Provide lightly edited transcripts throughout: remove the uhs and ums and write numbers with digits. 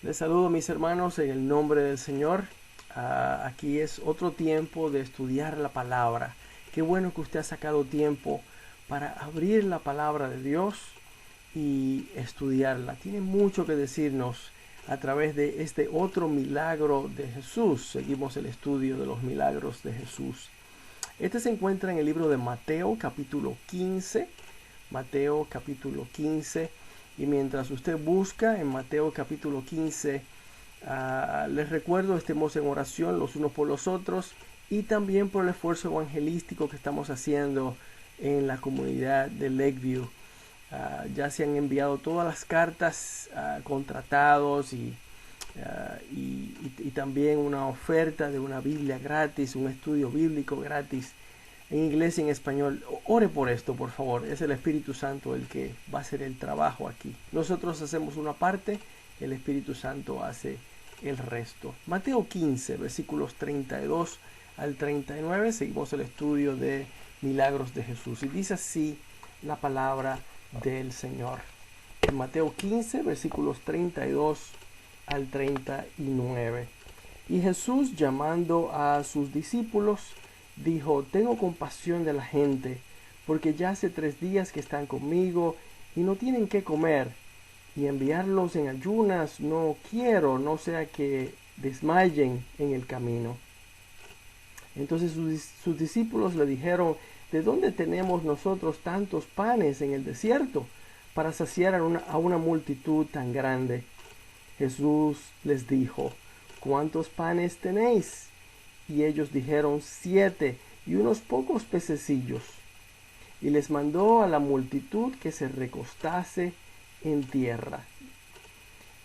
Les saludo mis hermanos en el nombre del Señor. Aquí es otro tiempo de estudiar la palabra. Qué bueno que usted ha sacado tiempo para abrir la palabra de Dios y estudiarla. Tiene mucho que decirnos a través de este otro milagro de Jesús. Seguimos el estudio de los milagros de Jesús. Este se encuentra en el libro de Mateo capítulo 15. Mateo capítulo 15. Y mientras usted busca en Mateo capítulo 15, les recuerdo, estemos en oración los unos por los otros y también por el esfuerzo evangelístico que estamos haciendo en la comunidad de Lakeview. Ya se han enviado todas las cartas con tratados y también una oferta de una Biblia gratis, un estudio bíblico gratis en inglés y en español. Ore por esto, por favor. Es el Espíritu Santo el que va a hacer el trabajo aquí. Nosotros hacemos una parte, el Espíritu Santo hace el resto. Mateo 15, versículos 32 al 39. Seguimos el estudio de milagros de Jesús. Y dice así la palabra del Señor. En Mateo 15, versículos 32 al 39. Y Jesús, llamando a sus discípulos, dijo: tengo compasión de la gente, porque ya hace 3 días que están conmigo y no tienen qué comer, y enviarlos en ayunas no quiero, no sea que desmayen en el camino. Entonces sus discípulos le dijeron: ¿de dónde tenemos nosotros tantos panes en el desierto para saciar a una multitud tan grande? Jesús les dijo: ¿cuántos panes tenéis? Y ellos dijeron: 7, y unos pocos pececillos. Y les mandó a la multitud que se recostase en tierra.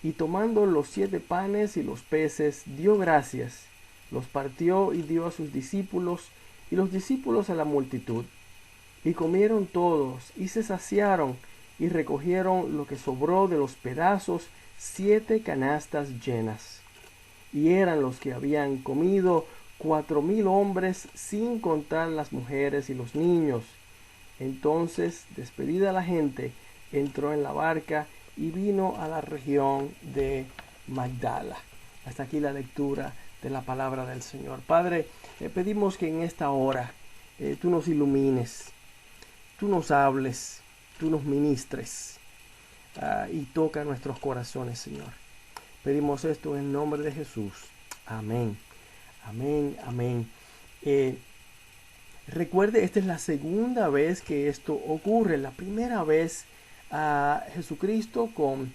Y tomando los 7 panes y los peces, dio gracias, los partió y dio a sus discípulos, y los discípulos a la multitud. Y comieron todos, y se saciaron, y recogieron lo que sobró de los pedazos, 7 canastas llenas. Y eran los que habían comido 4.000 hombres, sin contar las mujeres y los niños. Entonces, despedida la gente, entró en la barca y vino a la región de Magdala. Hasta aquí la lectura de la palabra del Señor. Padre, pedimos que en esta hora tú nos ilumines, tú nos hables, tú nos ministres y toca nuestros corazones, Señor. Pedimos esto en el nombre de Jesús. Amén. Amén, amén. Recuerde, esta es la segunda vez que esto ocurre. La primera vez a Jesucristo con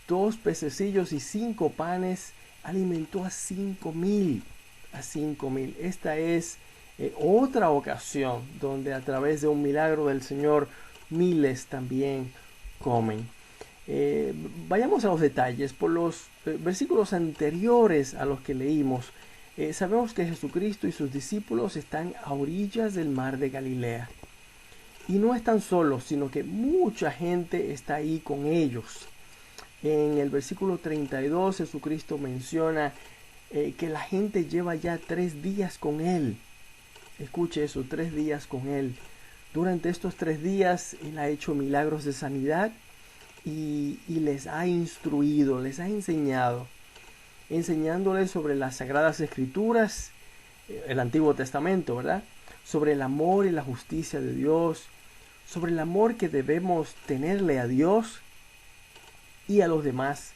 2 pececillos y 5 panes alimentó a 5.000. A 5.000. Esta es otra ocasión donde a través de un milagro del Señor miles también comen. Vayamos a los detalles. Por los versículos anteriores a los que leímos, sabemos que Jesucristo y sus discípulos están a orillas del mar de Galilea. Y no están solos, sino que mucha gente está ahí con ellos. En el versículo 32, Jesucristo menciona que la gente lleva ya 3 días con Él. Escuche eso, 3 días con Él. Durante estos 3 días, Él ha hecho milagros de sanidad y les ha instruido, les ha enseñado, enseñándoles sobre las Sagradas Escrituras, el Antiguo Testamento, ¿verdad? Sobre el amor y la justicia de Dios, sobre el amor que debemos tenerle a Dios y a los demás,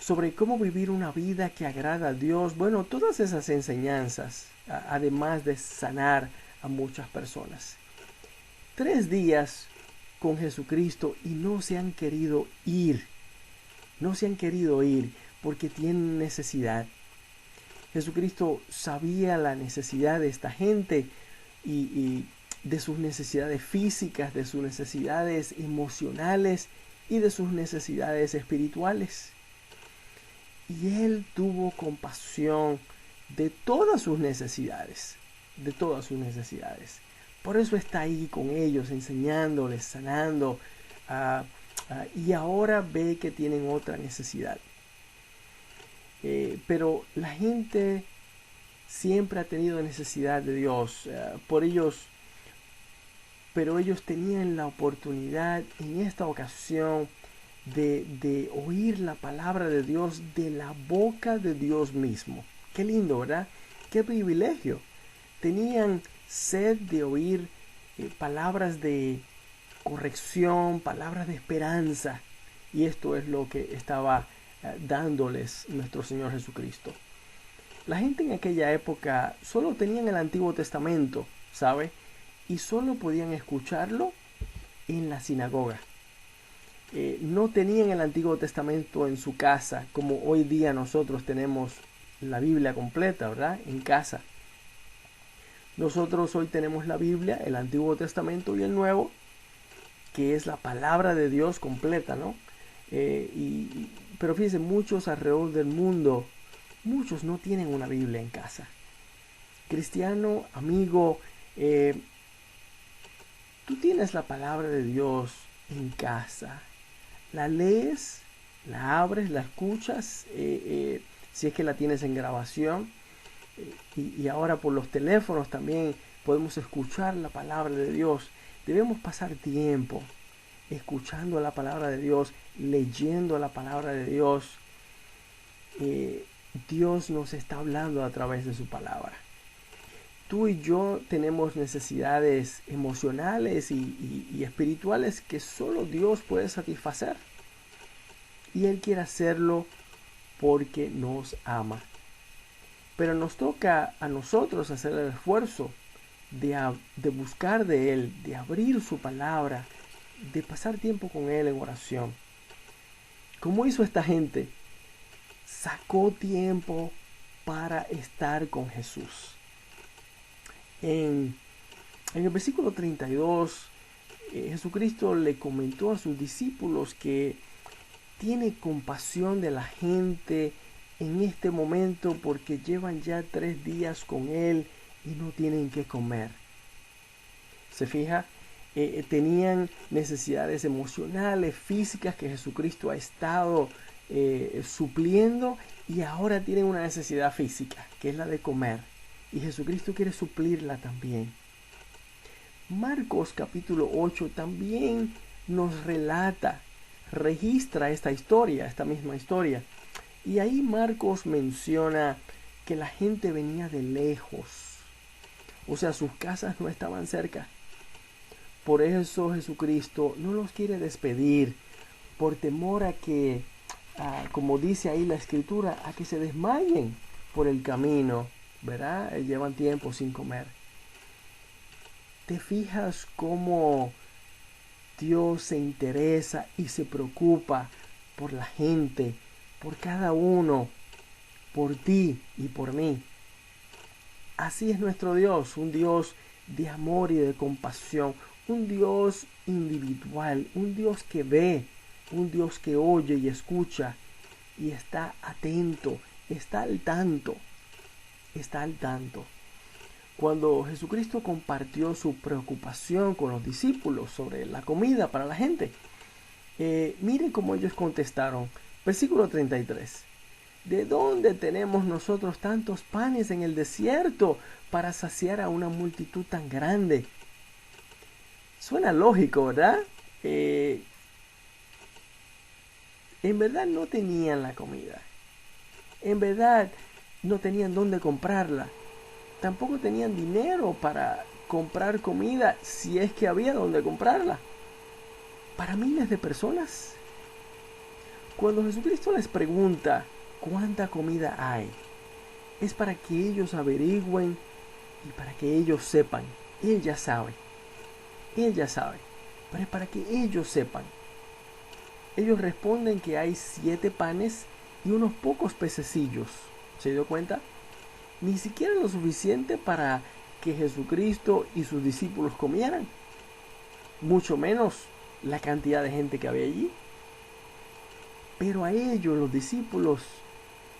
sobre cómo vivir una vida que agrada a Dios. Bueno, todas esas enseñanzas, además de sanar a muchas personas. 3 días con Jesucristo y no se han querido ir. No se han querido ir porque tienen necesidad. Jesucristo sabía la necesidad de esta gente y de sus necesidades físicas, de sus necesidades emocionales y de sus necesidades espirituales. Y Él tuvo compasión de todas sus necesidades, de todas sus necesidades. Por eso está ahí con ellos, enseñándoles, sanando, y ahora ve que tienen otra necesidad. Pero la gente siempre ha tenido necesidad de Dios, por ellos, pero ellos tenían la oportunidad en esta ocasión de oír la palabra de Dios de la boca de Dios mismo. Qué lindo, ¿verdad? Qué privilegio. Tenían sed de oír palabras de corrección, palabras de esperanza. Y esto es lo que estaba dándoles nuestro Señor Jesucristo. La gente en aquella época solo tenían el Antiguo Testamento, ¿sabe? Y solo podían escucharlo en la sinagoga. No tenían el Antiguo Testamento en su casa, como hoy día nosotros tenemos la Biblia completa, ¿verdad? En casa. Nosotros hoy tenemos la Biblia, el Antiguo Testamento y el Nuevo, que es la palabra de Dios completa, ¿no? Pero fíjense, muchos alrededor del mundo, muchos no tienen una Biblia en casa. Cristiano, amigo, tú tienes la palabra de Dios en casa. La lees, la abres, la escuchas, si es que la tienes en grabación. Y ahora por los teléfonos también podemos escuchar la palabra de Dios. Debemos pasar tiempo escuchando la palabra de Dios, leyendo la palabra de Dios. Dios nos está hablando a través de su palabra. Tú y yo tenemos necesidades emocionales y espirituales que solo Dios puede satisfacer. Y Él quiere hacerlo porque nos ama. Pero nos toca a nosotros hacer el esfuerzo de buscar de Él, de abrir su palabra, de pasar tiempo con Él en oración. ¿Cómo hizo esta gente? Sacó tiempo para estar con Jesús. En el versículo 32, Jesucristo le comentó a sus discípulos que tiene compasión de la gente en este momento porque llevan ya 3 días con Él y no tienen que comer. ¿Se fija? Tenían necesidades emocionales, físicas que Jesucristo ha estado supliendo, y ahora tienen una necesidad física, que es la de comer. Y Jesucristo quiere suplirla también. Marcos capítulo 8 también nos registra esta historia, esta misma historia. Y ahí Marcos menciona que la gente venía de lejos. O sea, sus casas no estaban cerca. Por eso Jesucristo no los quiere despedir, por temor a que, como dice ahí la escritura, a que se desmayen por el camino, ¿verdad? Llevan tiempo sin comer. ¿Te fijas cómo Dios se interesa y se preocupa por la gente, por cada uno, por ti y por mí? Así es nuestro Dios, un Dios de amor y de compasión, un Dios individual, un Dios que ve, un Dios que oye y escucha y está atento, está al tanto. Cuando Jesucristo compartió su preocupación con los discípulos sobre la comida para la gente, miren cómo ellos contestaron. Versículo 33. ¿De dónde tenemos nosotros tantos panes en el desierto para saciar a una multitud tan grande? Suena lógico, ¿verdad? En verdad no tenían la comida. En verdad no tenían dónde comprarla. Tampoco tenían dinero para comprar comida, si es que había dónde comprarla. Para miles de personas. Cuando Jesucristo les pregunta cuánta comida hay, es para que ellos averigüen y para que ellos sepan. Él ya sabe, pero es para que ellos sepan. Ellos responden que hay 7 panes y unos pocos pececillos. ¿Se dio cuenta? Ni siquiera lo suficiente para que Jesucristo y sus discípulos comieran. Mucho menos la cantidad de gente que había allí. Pero a ellos, los discípulos,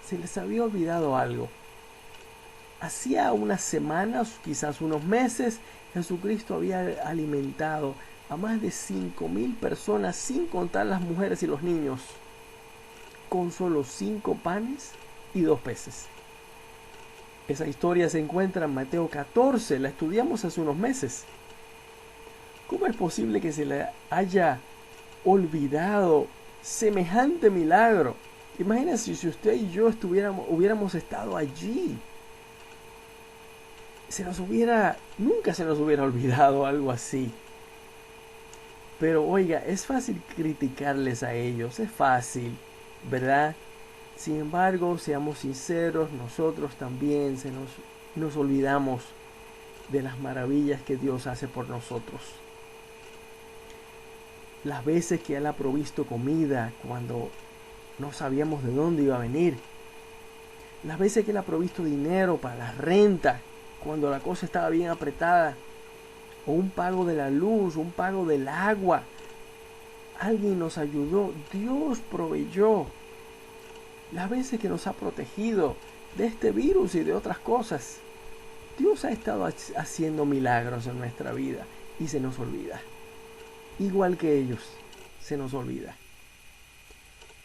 se les había olvidado algo. Hacía unas semanas, quizás unos meses, Jesucristo había alimentado a más de 5,000 personas, sin contar las mujeres y los niños, con solo 5 panes y 2 peces. Esa historia se encuentra en Mateo 14, la estudiamos hace unos meses. ¿Cómo es posible que se le haya olvidado semejante milagro. Imagínense si usted y yo hubiéramos estado allí. Nunca se nos hubiera olvidado algo así. Pero oiga, es fácil criticarles a ellos, es fácil, ¿verdad? Sin embargo, seamos sinceros, nosotros también nos olvidamos de las maravillas que Dios hace por nosotros. Las veces que Él ha provisto comida cuando no sabíamos de dónde iba a venir. Las veces que Él ha provisto dinero para la renta cuando la cosa estaba bien apretada. O un pago de la luz, un pago del agua. Alguien nos ayudó, Dios proveyó. Las veces que nos ha protegido de este virus y de otras cosas. Dios ha estado haciendo milagros en nuestra vida y se nos olvida. Igual que ellos, se nos olvida.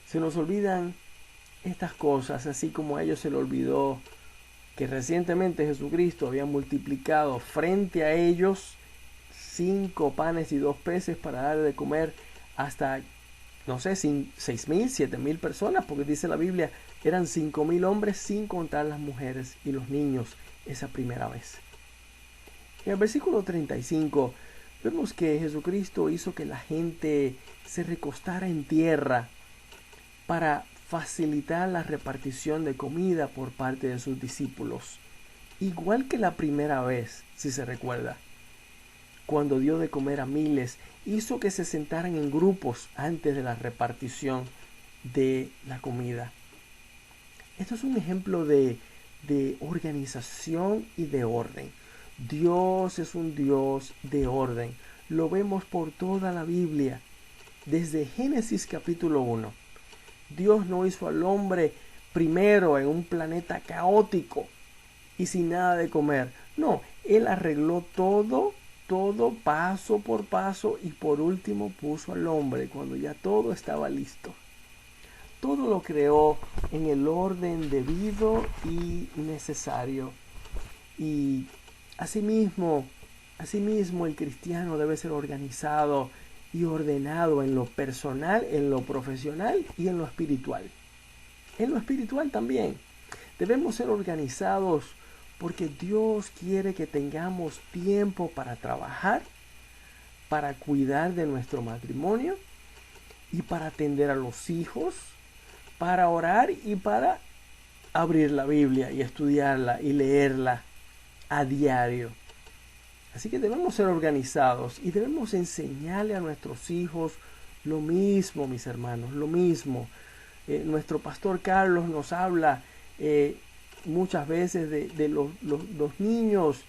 Se nos olvidan estas cosas, así como a ellos se les olvidó que recientemente Jesucristo había multiplicado frente a ellos 5 panes y 2 peces para dar de comer hasta, no sé, 6,000, 7,000 personas, porque dice la Biblia, eran 5,000 hombres sin contar las mujeres y los niños esa primera vez. En el versículo 35 vemos que Jesucristo hizo que la gente se recostara en tierra para facilitar la repartición de comida por parte de sus discípulos. Igual que la primera vez, si se recuerda. Cuando dio de comer a miles, hizo que se sentaran en grupos antes de la repartición de la comida. Esto es un ejemplo de organización y de orden. Dios es un Dios de orden. Lo vemos por toda la Biblia. Desde Génesis capítulo 1. Dios no hizo al hombre primero en un planeta caótico y sin nada de comer. No, Él arregló todo paso por paso y por último puso al hombre cuando ya todo estaba listo. Todo lo creó en el orden debido y necesario. Y asimismo el cristiano debe ser organizado y ordenado en lo personal, en lo profesional y en lo espiritual. En lo espiritual también. Debemos ser organizados porque Dios quiere que tengamos tiempo para trabajar, para cuidar de nuestro matrimonio y para atender a los hijos, para orar y para abrir la Biblia y estudiarla y leerla a diario. Así que debemos ser organizados y debemos enseñarle a nuestros hijos lo mismo, mis hermanos, lo mismo. Nuestro pastor Carlos nos habla muchas veces de los niños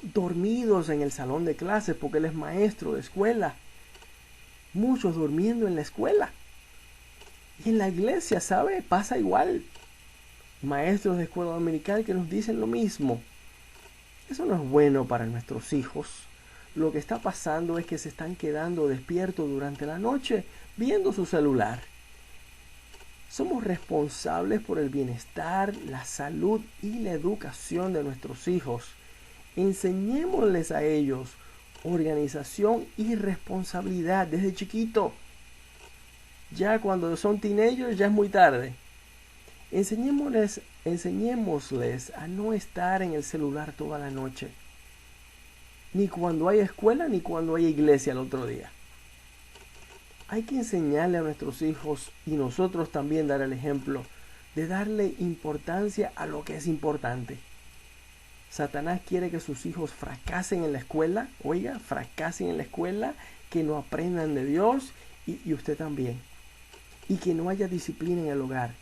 dormidos en el salón de clases porque él es maestro de escuela. Muchos durmiendo en la escuela. Y en la iglesia, ¿sabe? Pasa igual. Maestros de escuela dominical que nos dicen lo mismo. Eso no es bueno para nuestros hijos. Lo que está pasando es que se están quedando despiertos durante la noche viendo su celular. Somos responsables por el bienestar, la salud y la educación de nuestros hijos. Enseñémosles a ellos organización y responsabilidad desde chiquito. Ya cuando son teenagers ya es muy tarde. Enseñémosles a no estar en el celular toda la noche. Ni cuando hay escuela ni cuando hay iglesia el otro día. Hay que enseñarle a nuestros hijos y nosotros también dar el ejemplo de darle importancia a lo que es importante. Satanás quiere que sus hijos fracasen en la escuela, fracasen en la escuela, que no aprendan de Dios y usted también. Y que no haya disciplina en el hogar.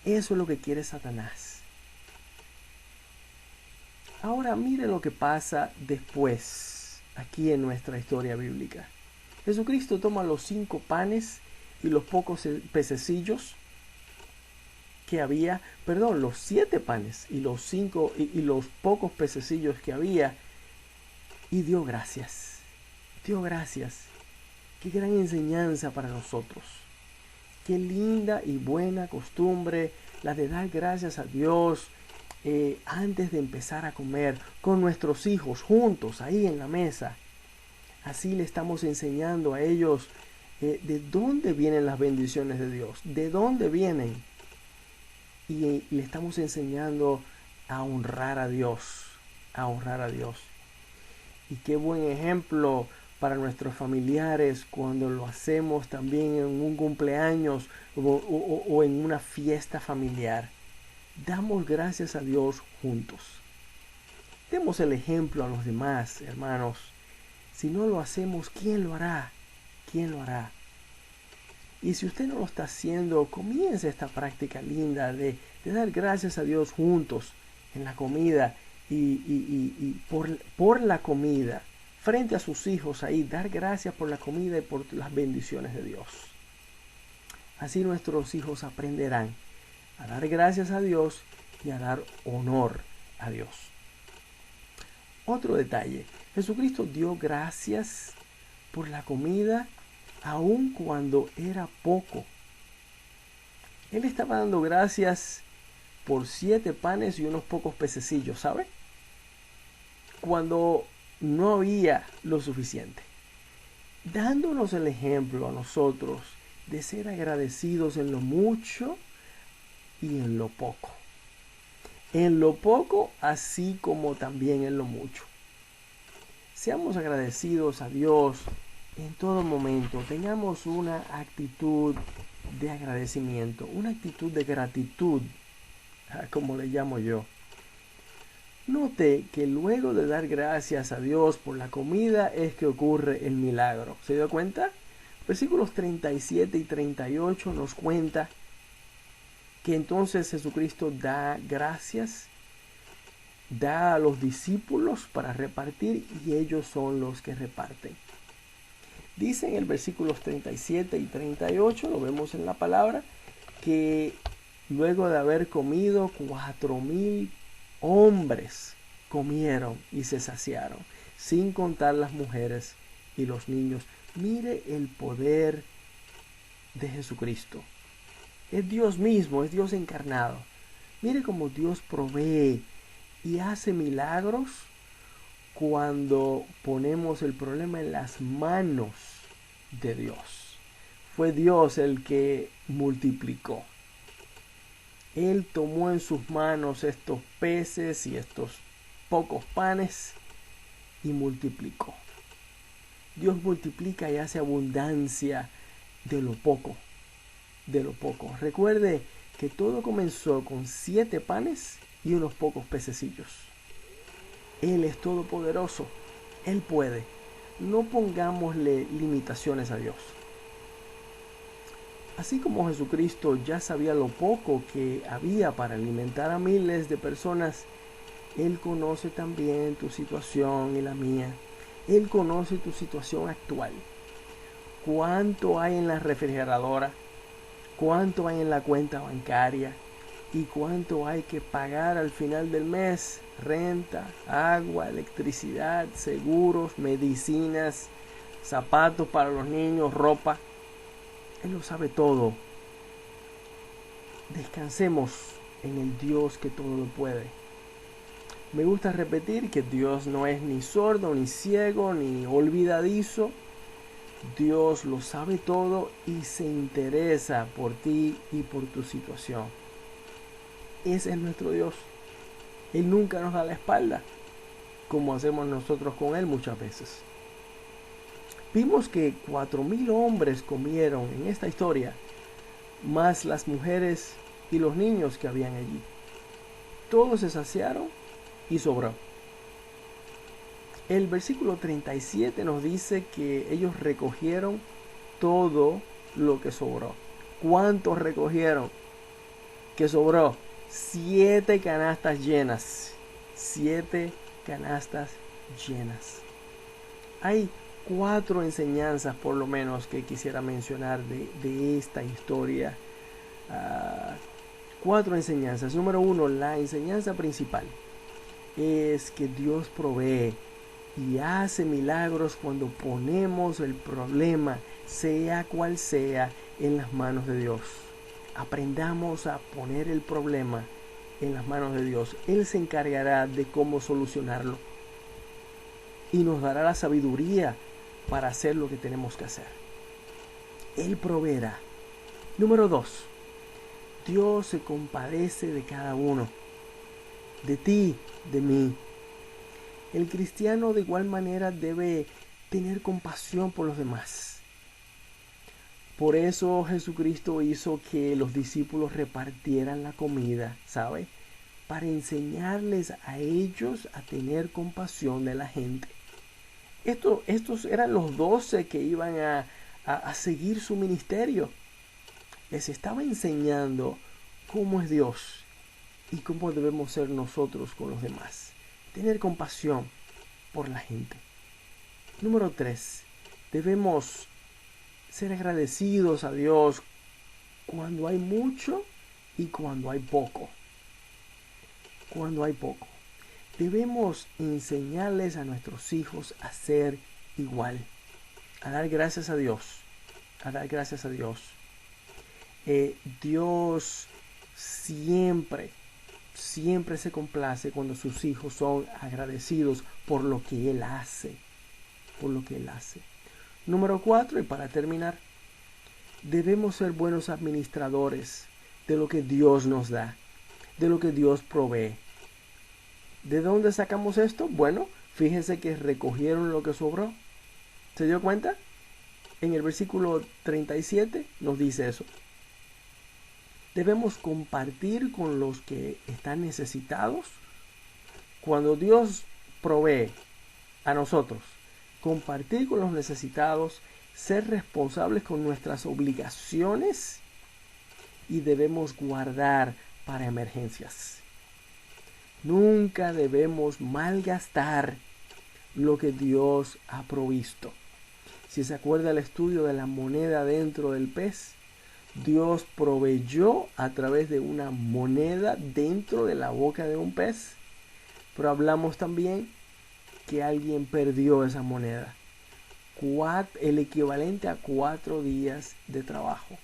Eso es lo que quiere Satanás. Ahora mire lo que pasa después, aquí en nuestra historia bíblica. Jesucristo toma los 5 panes y los pocos pececillos que había, los 7 panes y los 5 y los pocos pececillos que había, y dio gracias. Dio gracias. Qué gran enseñanza para nosotros. Qué linda y buena costumbre la de dar gracias a Dios antes de empezar a comer con nuestros hijos juntos ahí en la mesa. Así le estamos enseñando a ellos ¿De dónde vienen las bendiciones de Dios? ¿De dónde vienen? Y le estamos enseñando a honrar a Dios, a honrar a Dios. Y qué buen ejemplo para nuestros familiares cuando lo hacemos también en un cumpleaños o en una fiesta familiar. Damos gracias a Dios juntos. Demos el ejemplo a los demás, hermanos. Si no lo hacemos, ¿quién lo hará? ¿Quién lo hará? Y si usted no lo está haciendo, comience esta práctica linda de dar gracias a Dios juntos en la comida y por la comida, frente a sus hijos ahí, dar gracias por la comida y por las bendiciones de Dios. Así nuestros hijos aprenderán a dar gracias a Dios y a dar honor a Dios. Otro detalle, Jesucristo dio gracias por la comida aun cuando era poco. Él estaba dando gracias por 7 panes y unos pocos pececillos, ¿sabe? Cuando no había lo suficiente. Dándonos el ejemplo a nosotros de ser agradecidos en lo mucho y en lo poco. En lo poco, así como también en lo mucho. Seamos agradecidos a Dios en todo momento. Tengamos una actitud de agradecimiento, una actitud de gratitud, como le llamo yo. Note que luego de dar gracias a Dios por la comida es que ocurre el milagro. ¿Se dio cuenta? Versículos 37 y 38 nos cuenta que entonces Jesucristo da gracias, da a los discípulos para repartir y ellos son los que reparten. Dice en el versículos 37 y 38, lo vemos en la palabra, que luego de haber comido 4,000 hombres comieron y se saciaron, sin contar las mujeres y los niños. Mire el poder de Jesucristo. Es Dios mismo, es Dios encarnado. Mire cómo Dios provee y hace milagros cuando ponemos el problema en las manos de Dios. Fue Dios el que multiplicó. Él tomó en sus manos estos peces y estos pocos panes y multiplicó. Dios multiplica y hace abundancia de lo poco. De lo poco. Recuerde que todo comenzó con 7 panes y unos pocos pececillos. Él es todopoderoso. Él puede. No pongámosle limitaciones a Dios. Así como Jesucristo ya sabía lo poco que había para alimentar a miles de personas, Él conoce también tu situación y la mía. Él conoce tu situación actual. ¿Cuánto hay en la refrigeradora? ¿Cuánto hay en la cuenta bancaria? ¿Y cuánto hay que pagar al final del mes? Renta, agua, electricidad, seguros, medicinas, zapatos para los niños, ropa. Él lo sabe todo. Descansemos en el Dios que todo lo puede. Me gusta repetir que Dios no es ni sordo, ni ciego, ni olvidadizo. Dios lo sabe todo y se interesa por ti y por tu situación. Ese es nuestro Dios. Él nunca nos da la espalda, como hacemos nosotros con Él muchas veces. Vimos que 4,000 hombres comieron en esta historia, más las mujeres y los niños que habían allí. Todos se saciaron y sobró. El versículo 37 nos dice que ellos recogieron todo lo que sobró. ¿Cuántos recogieron? Que sobró 7 canastas llenas. 7 canastas llenas. Hay 4 enseñanzas por lo menos que quisiera mencionar de esta historia. 4 enseñanzas. Número 1, la enseñanza principal es que Dios provee y hace milagros cuando ponemos el problema, sea cual sea, en las manos de Dios. Aprendamos a poner el problema en las manos de Dios. Él se encargará de cómo solucionarlo y nos dará la sabiduría para hacer lo que tenemos que hacer. Él proveerá. Número 2. Dios se compadece de cada uno, de ti, de mí. El cristiano de igual manera debe tener compasión por los demás. Por eso Jesucristo hizo que los discípulos repartieran la comida, ¿sabe? Para enseñarles a ellos a tener compasión de la gente. Estos eran los 12 que iban a seguir su ministerio. Les estaba enseñando cómo es Dios y cómo debemos ser nosotros con los demás. Tener compasión por la gente. Número 3. Debemos ser agradecidos a Dios cuando hay mucho y cuando hay poco. Cuando hay poco. Debemos enseñarles a nuestros hijos a ser igual. A dar gracias a Dios. A dar gracias a Dios. Dios siempre se complace cuando sus hijos son agradecidos por lo que Él hace. Por lo que Él hace. Número 4, y para terminar, debemos ser buenos administradores de lo que Dios nos da, de lo que Dios provee. ¿De dónde sacamos esto? Bueno, fíjense que recogieron lo que sobró. ¿Se dio cuenta? En el versículo 37 nos dice eso. Debemos compartir con los que están necesitados. Cuando Dios provee a nosotros, compartir con los necesitados, ser responsables con nuestras obligaciones y debemos guardar para emergencias. Nunca debemos malgastar lo que Dios ha provisto. Si se acuerda el estudio de la moneda dentro del pez, Dios proveyó a través de una moneda dentro de la boca de un pez. Pero hablamos también que alguien perdió esa moneda. El equivalente a 4 días de trabajo.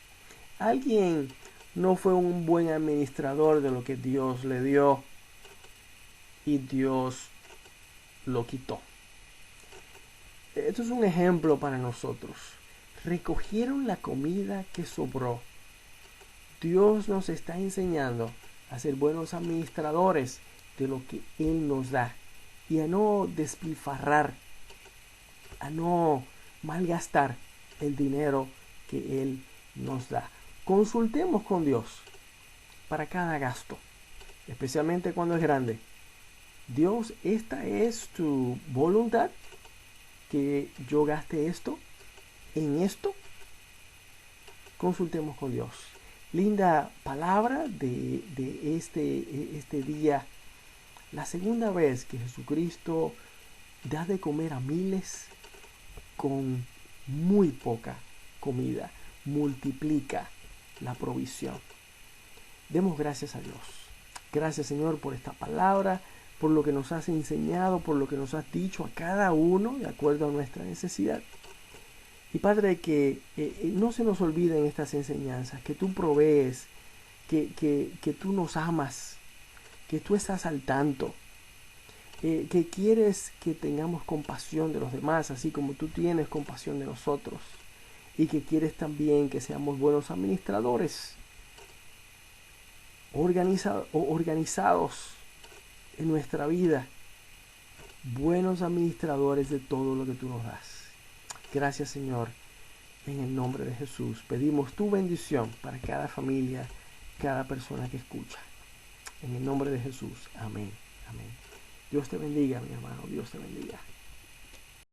Alguien no fue un buen administrador de lo que Dios le dio y Dios lo quitó. Esto es un ejemplo para nosotros. Recogieron la comida que sobró. Dios nos está enseñando a ser buenos administradores de lo que Él nos da y a no despilfarrar, a no malgastar el dinero que Él nos da. Consultemos con Dios para cada gasto, especialmente cuando es grande. Dios, ¿esta es tu voluntad? ¿Que yo gaste esto en esto? Consultemos con Dios. Linda palabra de este día. La segunda vez que Jesucristo da de comer a miles con muy poca comida. Multiplica la provisión. Demos gracias a Dios. Gracias, Señor, por esta palabra, por lo que nos has enseñado, por lo que nos has dicho a cada uno de acuerdo a nuestra necesidad. Y Padre, que no se nos olviden estas enseñanzas, que tú provees, que tú nos amas, que tú estás al tanto, que quieres que tengamos compasión de los demás, así como tú tienes compasión de nosotros, y que quieres también que seamos buenos administradores, organizados en nuestra vida, buenos administradores de todo lo que tú nos das. Gracias, Señor, en el nombre de Jesús. Pedimos tu bendición para cada familia, cada persona que escucha. En el nombre de Jesús. Amén. Amén. Dios te bendiga, mi hermano. Dios te bendiga.